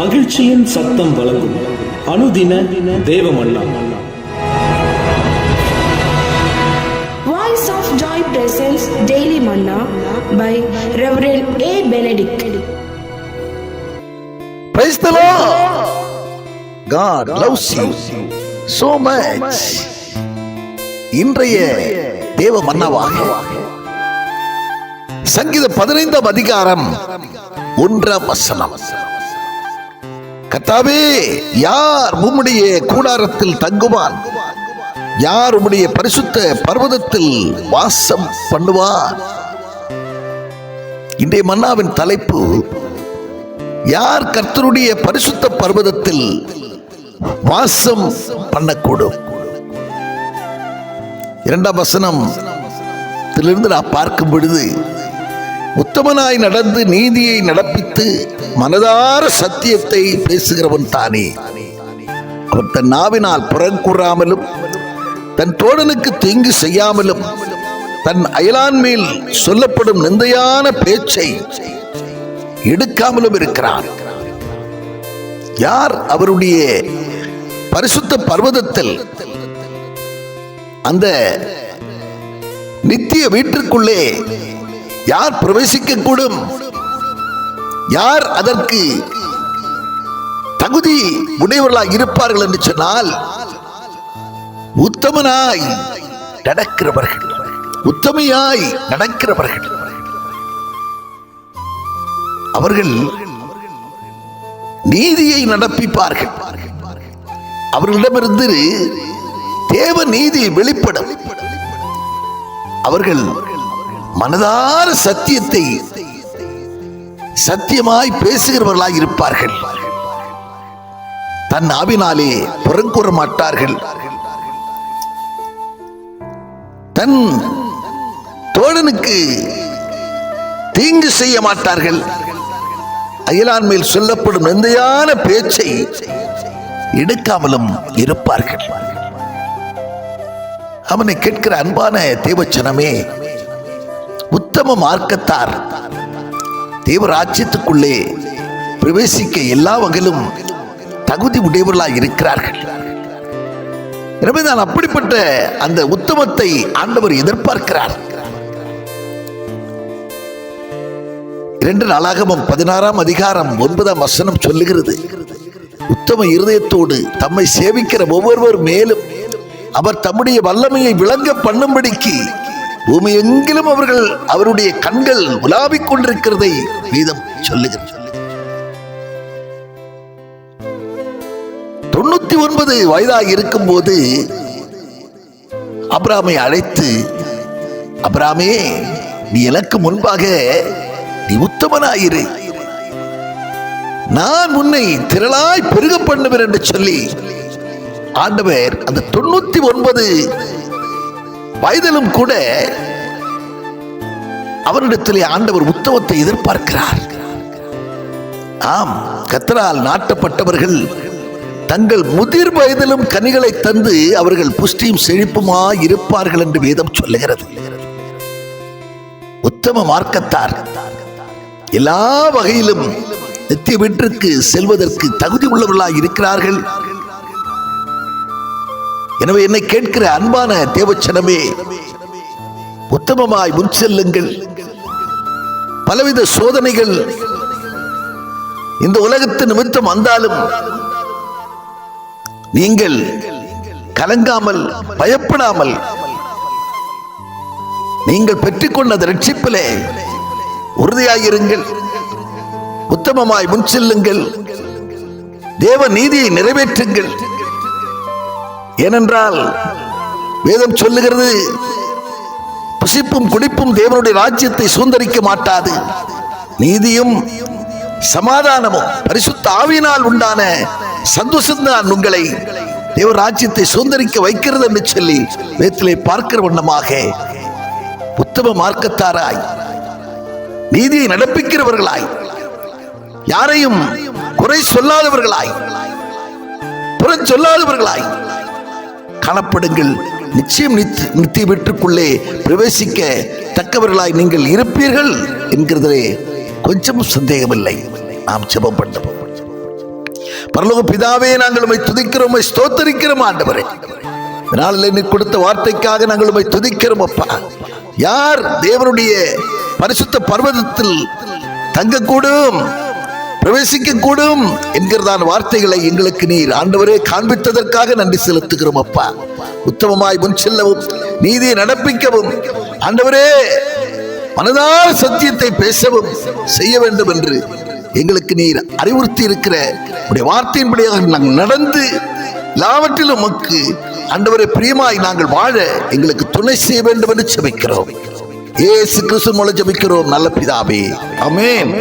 மகிழ்ச்சியின் சத்தம் வழங்கும் அனுதின தேவ மன்னா. Voice of Joy presents Daily Manna by Reverend A. Benedict. Praise the Lord. God loves you so much. இன்றைய தேவ மன்னாவாக சங்கீதம் 15 அதிகாரம் 1 கர்த்தாவே, யார் உம்முடைய கூடாரத்தில் தங்குவான்? யார் உம்முடைய பரிசுத்த பர்வதத்தில் வாசம் பண்ணுவார்? இன்றைய மன்னாவின் தலைப்பு, யார் கர்த்தருடைய பரிசுத்த பர்வதத்தில் வாசம் பண்ணக்கூடும்? 2 வசனத்திலிருந்து நான் பார்க்கும் பொழுது, உத்தமனாய் நடந்து நீதியை நடப்பித்து மனதார சத்தியத்தை பேசுகிறவன் தானே. அவன் தன் நாவினால் புறங்கூறாமலும் தன் தோழனுக்கு தீங்கு செய்யாமலும் தன் அயலான் மேல் சொல்லப்படும் நிந்தையான பேச்சை எடுக்காமலும் இருக்கிறான். யார் அவருடைய பரிசுத்த பர்வதத்தில், அந்த நித்திய வீட்டிற்குள்ளே யார் பிரவேசிக்க கூடும்? யார் அதற்கு தகுதி உடையவர்களாக இருப்பார்கள் என்று சொன்னால், உத்தமனாய் நடக்கிறவர்கள், உத்தமையாய் நடக்கிறவர்கள். அவர்கள் நீதியை நடப்பிப்பார்கள். அவர்களிடமிருந்து தேவ நீதி வெளிப்படும். அவர்கள் மனதார சத்தியத்தை சத்தியமாய் பேசுகிறவர்களாய் இருப்பார்கள். தன் நாவினாலே புறங்கூற மாட்டார்கள். தன் தோழனுக்கு தீங்கு செய்ய மாட்டார்கள். அயலான் மேல் சொல்லப்படும் நிந்தையான பேச்சை எடுக்காமலும் இருப்பார்கள். அவனை கேட்கிற அன்பான தேவச்சனமே, உத்தம மார்க்கத்தார் தேவராஜ்யத்துக்குள்ளே பிரவேசிக்க எல்லா வகையிலும் தகுதி உடையவர்களாக இருக்கிறார்கள். எனவே தான் அப்படிப்பட்ட அந்த உத்தமத்தை ஆண்டவர் எதிர்பார்க்கிறார். 2 நாளாகமம் 16 அதிகாரம் 9 சொல்லுகிறது, உத்தம இருதயத்தோடு தம்மை சேவிக்கிற ஒவ்வொருவர் மேலும் அவர் தம்முடைய வல்லமையை விளங்க பண்ணும்படிக்கு பூமி எங்கிலும் அவருடைய கண்கள் உலாவிக் கொண்டிருக்கிறதை வேதம் சொல்லுகிறது. 99 வயதாக இருக்கும் போது ஆபிரகாமை அழைத்து, ஆபிரகாமே, நீ எனக்கு முன்பாக நீ உத்தமனாயிரு, நான் உன்னை திரளாய் பெருக பண்ணுவேன் என்று சொல்லி ஆண்டவர் அந்த 99 வயதிலும் கூட அவரிடத்திலே ஆண்டவர் உத்தமத்தை எதிர்பார்க்கிறார். ஆம், கர்த்தரால் நாட்டப்பட்டவர்கள் தங்கள் முதிர் வயதிலும் கனிகளை தந்து அவர்கள் புஷ்டியும் செழிப்புமாய் இருப்பார்கள் என்று வேதம் சொல்லுகிறது. உத்தம மார்க்கத்தார் எல்லா வகையிலும் நித்திய வீட்டிற்கு செல்வதற்கு தகுதி உள்ளவர்களாய் இருக்கிறார்கள். எனவே என்னை கேட்கிற அன்பான தேவச்சனமே, உத்தமமாய் முன் செல்லுங்கள். பலவித சோதனைகள் இந்த உலகத்து நிமித்தம் வந்தாலும் நீங்கள் கலங்காமல், பயப்படாமல், நீங்கள் பெற்றுக்கொண்ட ரட்சிப்பிலே உறுதியாயிருங்கள். உத்தமமாய் முன் செல்லுங்கள். தேவ நீதியை நிறைவேற்றுங்கள். ஏனென்றால் வேதம் சொல்லுகிறது, புசிப்பும் குடிப்பும் தேவனுடைய ராஜ்யத்தை சுதந்தரிக்க மாட்டாது. நீதியும் சமாதானமும் பரிசுத்த ஆவியினால் உண்டான சந்தோஷம்தான் உங்களை தேவ ராஜ்யத்தை சுதந்தரிக்க வைக்கிறது என்று சொல்லி வேதத்திலே பார்க்கிற வண்ணமாக உத்தம மார்க்கத்தாராய், நீதியை நடப்பிக்கிறவர்களாய், யாரையும் குறை சொல்லாதவர்களாய், புறம் சொல்லாதவர்களாய் காணப்படுங்கள். நிச்சயம் நித்திய வீட்டுக்குள்ளே பிரவேசிக்க தக்கவர்களாய் நீங்கள் இருப்பீர்கள் என்கிறதிலே கொஞ்சம் சந்தேகமில்லை. நாம் ஜெபம் பண்ணுவோம். பரலோக பிதாவே, நாங்கள் உம்மை துதிக்கிறோம், உம்மை ஸ்தோத்தரிக்கிறோம் ஆண்டவரே. இதனால் நீ கொடுத்த வார்த்தைக்காக நாங்கள் உம்மை துதிக்கிறோம் அப்பா. யார் தேவனுடைய பரிசுத்த பர்வதத்தில் தங்கக்கூடும், பிரவேசிக்க கூடும் என்கிறதான வார்த்தைகளை எங்களுக்கு நீர் ஆண்டவரே காண்பித்ததற்காக நன்றி செலுத்துகிறோம் அப்பா. உத்தமமாய் முன் செல்லவும், நீதியை நடப்பிக்கவும் ஆண்டவரே மனதார சத்தியத்தை பேசவும் செய்ய வேண்டும் என்று எங்களுக்கு நீர் அறிவுறுத்தி இருக்கிற உடைய வார்த்தையின்படியாக நாங்கள் நடந்து எல்லாவற்றிலும் உமக்கு ஆண்டவரே பிரியமாய் நாங்கள் வாழ எங்களுக்கு துணை செய்ய வேண்டும் என்று ஜெபிக்கிறோம். இயேசு கிறிஸ்து மூலம் ஜெபிக்கிறோம் நல்ல பிதாவே, ஆமென்.